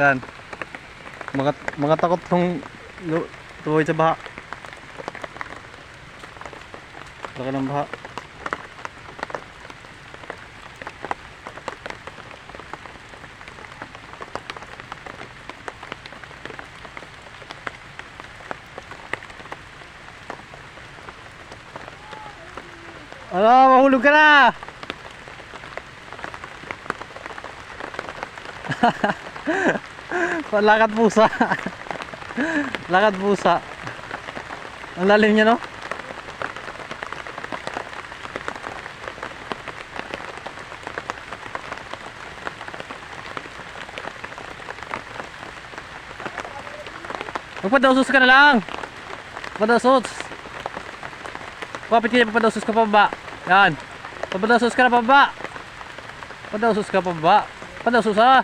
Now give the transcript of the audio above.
Yan. Mga takot tong tuloy sa baha. Laki ng baha. Mahulog ka na! Lakad pusa. Lakad pusa. Ang lalim niya, no? Magpadausos ka na lang. Padausos. Kapit ka, padausos ka pa ba? Yan. Padausos ka na pa ba? Padausos ka pa ba? Padausos ha.